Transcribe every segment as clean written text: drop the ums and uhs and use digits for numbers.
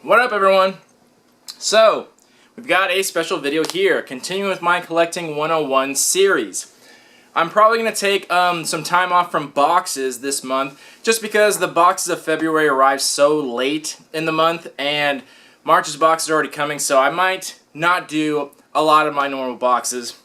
What up, everyone? So, we've got a special video here, continuing with my Collecting 101 series. I'm probably going to take some time off from boxes this month, just because the boxes of February arrived so late in the month, and March's box is already coming, so I might not do a lot of my normal boxes,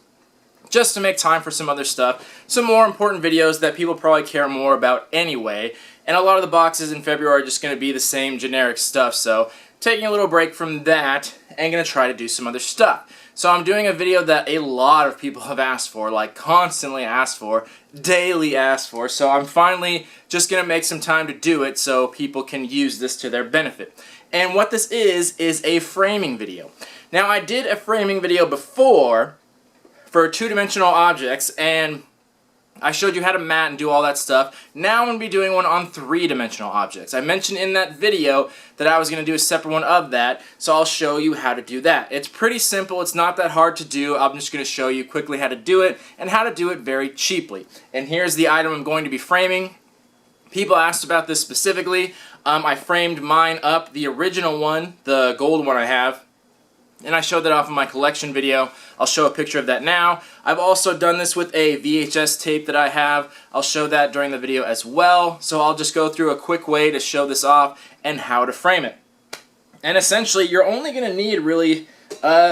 just to make time for some other stuff, some more important videos that people probably care more about anyway, and a lot of the boxes in February are just going to be the same generic stuff, so taking a little break from that and going to try to do some other stuff. So I'm doing a video that a lot of people have asked for, like constantly asked for, daily asked for, so I'm finally just going to make some time to do it so people can use this to their benefit. And what this is a framing video. Now, I did a framing video before for two-dimensional objects, and I showed you how to mat and do all that stuff. Now I'm going to be doing one on three-dimensional objects. I mentioned in that video that I was going to do a separate one of that, so I'll show you how to do that. It's pretty simple. It's not that hard to do. I'm just going to show you quickly how to do it and how to do it very cheaply. And here's the item I'm going to be framing. People asked about this specifically. I framed mine up, the original one, the gold one I have, and I showed that off in my collection video. I'll show a picture of that now. I've also done this with a VHS tape that I have. I'll show that during the video as well. So I'll just go through a quick way to show this off and how to frame it. And essentially, you're only going to need really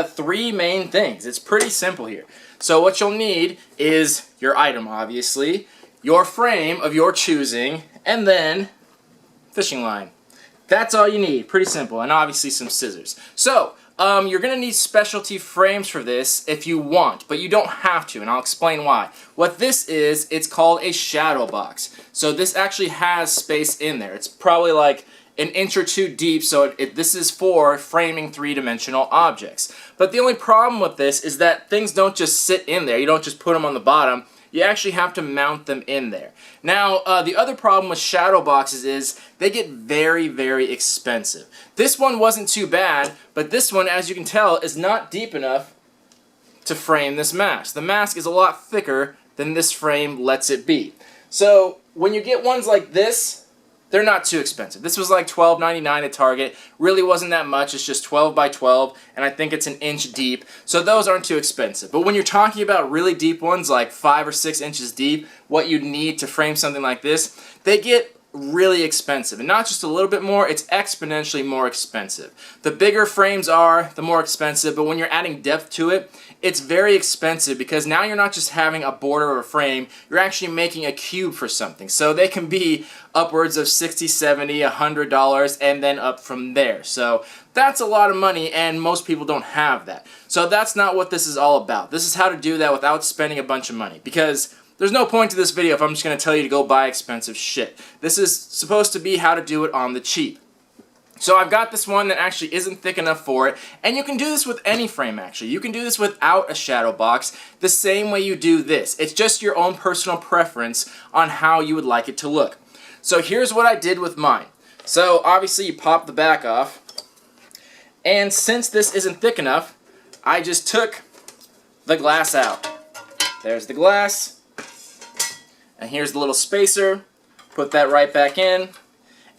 three main things. It's pretty simple here. So what you'll need is your item, obviously, your frame of your choosing, and then fishing line. That's all you need. Pretty simple. And obviously some scissors. So you're going to need specialty frames for this if you want, but you don't have to, and I'll explain why. What this is, it's called a shadow box. So this actually has space in there. It's probably like an inch or two deep, so this is for framing three-dimensional objects. But the only problem with this is that things don't just sit in there. You don't just put them on the bottom. You actually have to mount them in there. Now, the other problem with shadow boxes is they get very, very expensive. This one wasn't too bad, but this one, as you can tell, is not deep enough to frame this mask. The mask is a lot thicker than this frame lets it be. So, when you get ones like this, they're not too expensive. This was like $12.99 at Target. Really wasn't that much. It's just 12 by 12, and I think it's an inch deep. So those aren't too expensive. But when you're talking about really deep ones, like 5 or 6 inches deep, what you need to frame something like this, they get really expensive. And not just a little bit more, it's exponentially more expensive. The bigger frames are, the more expensive, but when you're adding depth to it, it's very expensive because now you're not just having a border or a frame, you're actually making a cube for something. So they can be upwards of $60, $70, $100, and then up from there. So that's a lot of money, and most people don't have that. So that's not what this is all about. This is how to do that without spending a bunch of money, because there's no point to this video if I'm just going to tell you to go buy expensive shit. This is supposed to be how to do it on the cheap. So I've got this one that actually isn't thick enough for it, and you can do this with any frame actually. You can do this without a shadow box the same way you do this. It's just your own personal preference on how you would like it to look. So here's what I did with mine. So obviously you pop the back off, and since this isn't thick enough, I just took the glass out. There's the glass. And here's the little spacer, put that right back in,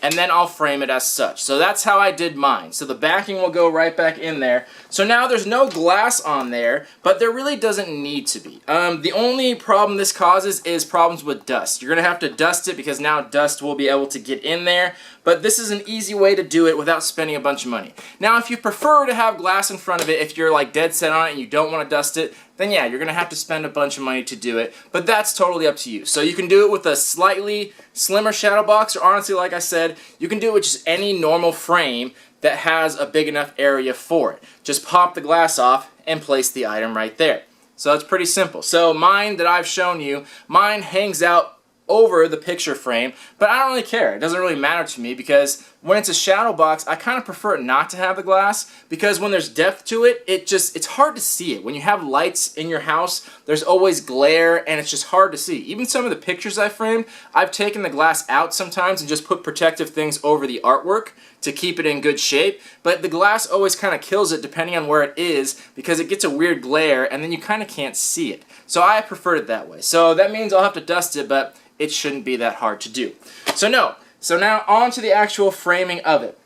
and then I'll frame it as such. So that's how I did mine. So the backing will go right back in there. So now there's no glass on there, but there really doesn't need to be. The only problem this causes is problems with dust. You're going to have to dust it because now dust will be able to get in there, but this is an easy way to do it without spending a bunch of money. Now, if you prefer to have glass in front of it, if you're like dead set on it and you don't want to dust it, then yeah, you're going to have to spend a bunch of money to do it, but that's totally up to you. So you can do it with a slightly slimmer shadow box, or honestly, like I said, you can do it with just any normal frame that has a big enough area for it. Just pop the glass off and place the item right there. So it's pretty simple. So mine that I've shown you, mine hangs out over the picture frame, but I don't really care. It doesn't really matter to me because when it's a shadow box, I kind of prefer it not to have the glass because when there's depth to it, it's hard to see it. When you have lights in your house, there's always glare and it's just hard to see. Even some of the pictures I framed, I've taken the glass out sometimes and just put protective things over the artwork to keep it in good shape, but the glass always kind of kills it depending on where it is because it gets a weird glare and then you kind of can't see it. So I prefer it that way. So that means I'll have to dust it, but it shouldn't be that hard to do. So now on to the actual framing of it.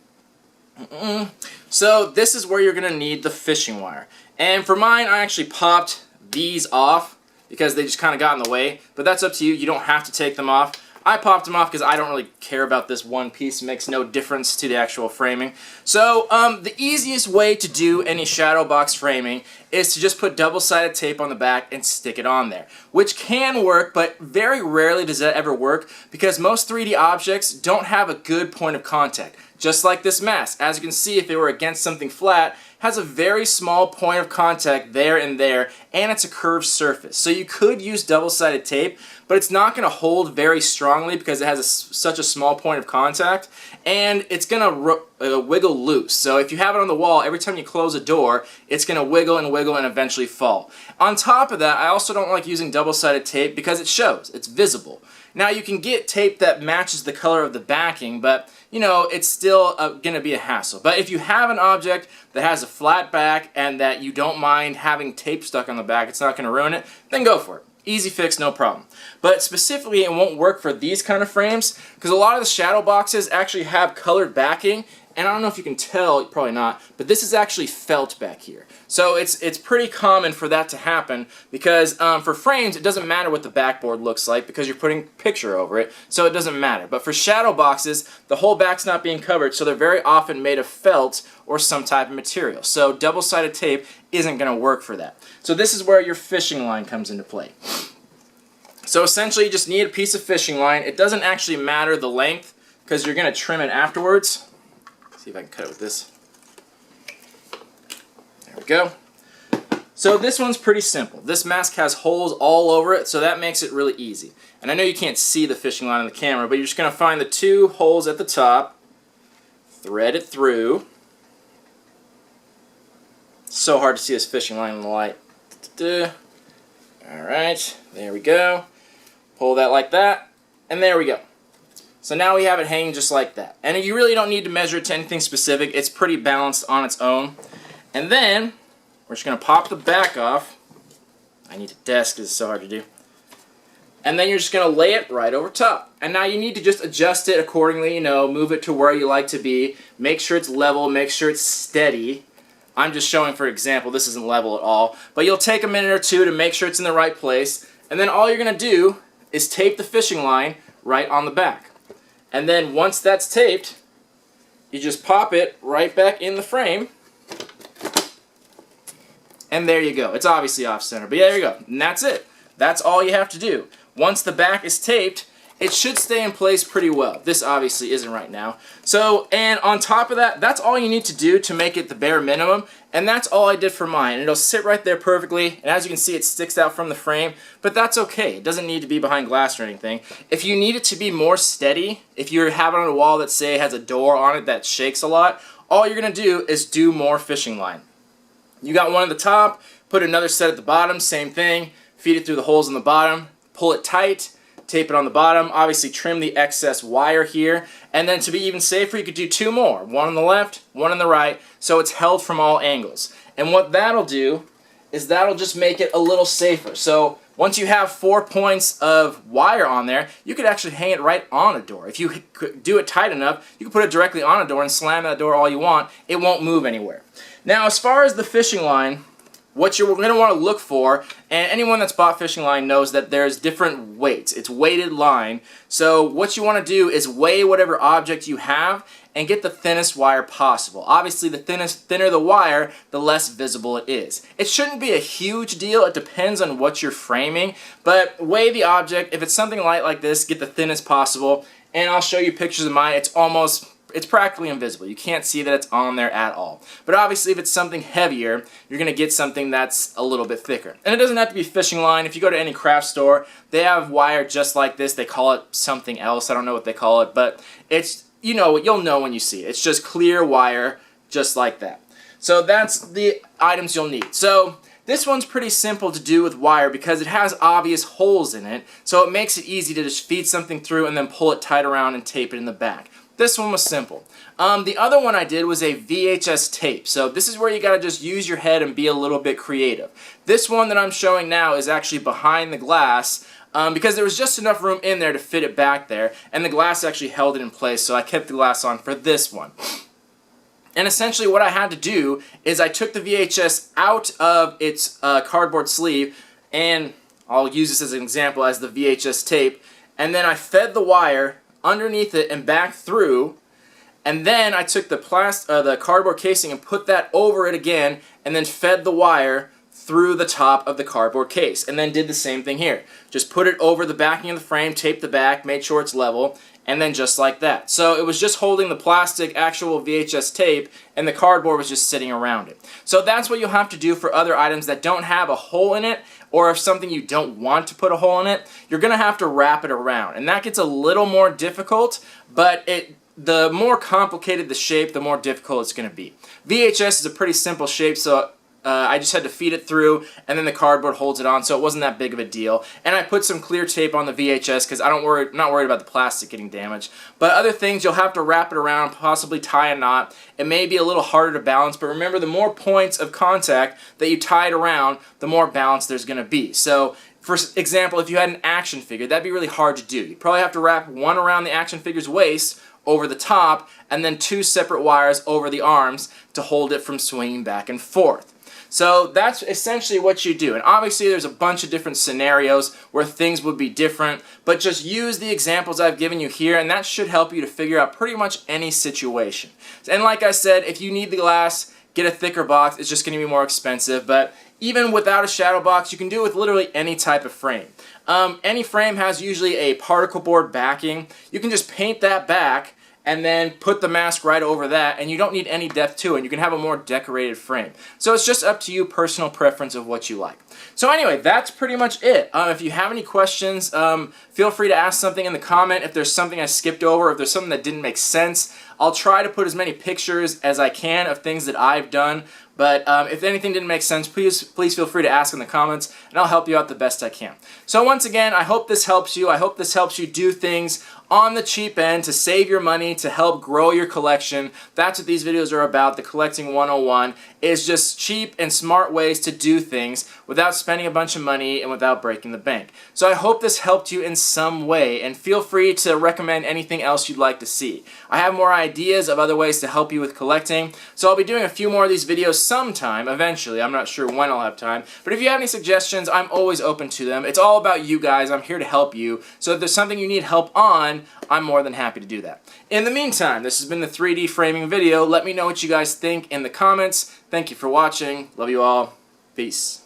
So this is where you're going to need the fishing wire. And for mine, I actually popped these off because they just kind of got in the way. But that's up to you. You don't have to take them off. I popped them off because I don't really care about this one piece. It makes no difference to the actual framing. So the easiest way to do any shadow box framing is to just put double-sided tape on the back and stick it on there, which can work, but very rarely does that ever work because most 3D objects don't have a good point of contact. Just like this mask. As you can see, if it were against something flat, has a very small point of contact there and there, and it's a curved surface. So you could use double-sided tape, but it's not going to hold very strongly because it has such a small point of contact, and it's going to wiggle loose. So if you have it on the wall, every time you close a door, it's going to wiggle and wiggle and eventually fall. On top of that, I also don't like using double-sided tape because it shows. It's visible. Now you can get tape that matches the color of the backing, but you know, it's still going to be a hassle. But if you have an object that has a flat back and that you don't mind having tape stuck on the back, it's not going to ruin it, then go for it. Easy fix, no problem. But specifically, it won't work for these kind of frames because a lot of the shadow boxes actually have colored backing. And I don't know if you can tell, probably not, but this is actually felt back here. So it's pretty common for that to happen because for frames, it doesn't matter what the backboard looks like because you're putting picture over it, so it doesn't matter. But for shadow boxes, the whole back's not being covered, so they're very often made of felt or some type of material. So double-sided tape isn't going to work for that. So this is where your fishing line comes into play. So essentially, you just need a piece of fishing line. It doesn't actually matter the length because you're going to trim it afterwards. See if I can cut it with this. There we go. So this one's pretty simple. This mask has holes all over it, so that makes it really easy. And I know you can't see the fishing line on the camera, but you're just going to find the 2 holes at the top, thread it through. It's so hard to see this fishing line in the light. Alright, there we go. Pull that like that, and there we go. So now we have it hanging just like that. And you really don't need to measure it to anything specific. It's pretty balanced on its own. And then we're just going to pop the back off. I need a desk because it's so hard to do. And then you're just going to lay it right over top. And now you need to just adjust it accordingly, you know, move it to where you like to be. Make sure it's level, make sure it's steady. I'm just showing for example, this isn't level at all. But you'll take a minute or two to make sure it's in the right place. And then all you're going to do is tape the fishing line right on the back. And then once that's taped, you just pop it right back in the frame. And there you go. It's obviously off center, but yeah, there you go. And that's it. That's all you have to do. Once the back is taped, it should stay in place pretty well. This obviously isn't right now. So, and on top of that, that's all you need to do to make it the bare minimum. And that's all I did for mine. And it'll sit right there perfectly. And as you can see, it sticks out from the frame. But that's okay. It doesn't need to be behind glass or anything. If you need it to be more steady, if you have it on a wall that, say, has a door on it that shakes a lot, all you're going to do is do more fishing line. You got one at the top, put another set at the bottom, same thing. Feed it through the holes in the bottom, pull it tight, tape it on the bottom, obviously trim the excess wire here, and then to be even safer you could do 2 more, one on the left, one on the right, so it's held from all angles. And what that'll do is that'll just make it a little safer. So once you have 4 points of wire on there, you could actually hang it right on a door. If you do it tight enough, you can put it directly on a door and slam that door all you want. It won't move anywhere. Now as far as the fishing line, what you're going to want to look for, and anyone that's bought fishing line knows that there's different weights. It's weighted line. So what you want to do is weigh whatever object you have and get the thinnest wire possible. Obviously, the thinner the wire, the less visible it is. It shouldn't be a huge deal. It depends on what you're framing. But weigh the object. If it's something light like this, get the thinnest possible. And I'll show you pictures of mine. It's practically invisible. You can't see that it's on there at all. But obviously, if it's something heavier, you're going to get something that's a little bit thicker. And it doesn't have to be fishing line. If you go to any craft store, they have wire just like this. They call it something else. I don't know what they call it, but it's, you know, you'll know when you see it. It's just clear wire, just like that. So that's the items you'll need. So this one's pretty simple to do with wire because it has obvious holes in it, so it makes it easy to just feed something through and then pull it tight around and tape it in the back. This one was simple. The other one I did was a VHS tape. So this is where you got to just use your head and be a little bit creative. This one that I'm showing now is actually behind the glass because there was just enough room in there to fit it back there, and the glass actually held it in place, so I kept the glass on for this one. And essentially what I had to do is I took the VHS out of its cardboard sleeve, and I'll use this as an example as the VHS tape, and then I fed the wire underneath it and back through, and then I took the cardboard casing and put that over it again, and then fed the wire through the top of the cardboard case, and then did the same thing here. Just put it over the backing of the frame, taped the back, made sure it's level, and then just like that. So it was just holding the plastic actual VHS tape, and the cardboard was just sitting around it. So that's what you'll have to do for other items that don't have a hole in it, or if something you don't want to put a hole in it, you're going to have to wrap it around. And that gets a little more difficult, but the more complicated the shape, the more difficult it's going to be. VHS is a pretty simple shape, so I just had to feed it through, and then the cardboard holds it on, so it wasn't that big of a deal. And I put some clear tape on the VHS because I'm not worried about the plastic getting damaged. But other things, you'll have to wrap it around, possibly tie a knot. It may be a little harder to balance, but remember, the more points of contact that you tie it around, the more balance there's going to be. So, for example, if you had an action figure, that'd be really hard to do. You'd probably have to wrap one around the action figure's waist, over the top, and then 2 separate wires over the arms to hold it from swinging back and forth. So that's essentially what you do. And obviously there's a bunch of different scenarios where things would be different, but just use the examples I've given you here, and that should help you to figure out pretty much any situation. And like I said, if you need the glass, get a thicker box. It's just going to be more expensive, but even without a shadow box, you can do it with literally any type of frame. Any frame has usually a particle board backing. You can just paint that back and then put the mask right over that, and you don't need any depth to it, and you can have a more decorated frame. So it's just up to you, personal preference of what you like. So anyway, that's pretty much it. If you have any questions, feel free to ask something in the comment. If there's something I skipped over, if there's something that didn't make sense, I'll try to put as many pictures as I can of things that I've done. But if anything didn't make sense, please feel free to ask in the comments, and I'll help you out the best I can. So once again, I hope this helps you. I hope this helps you do things on the cheap end to save your money, to help grow your collection. That's what these videos are about. The Collecting 101 is just cheap and smart ways to do things without spending a bunch of money and without breaking the bank. So I hope this helped you in some way, and feel free to recommend anything else you'd like to see. I have more ideas of other ways to help you with collecting, so I'll be doing a few more of these videos sometime, eventually. I'm not sure when I'll have time, but if you have any suggestions, I'm always open to them. It's all about you guys. I'm here to help you, so if there's something you need help on, I'm more than happy to do that. In the meantime, this has been the 3D framing video. Let me know what you guys think in the comments. Thank you for watching. Love you all. Peace.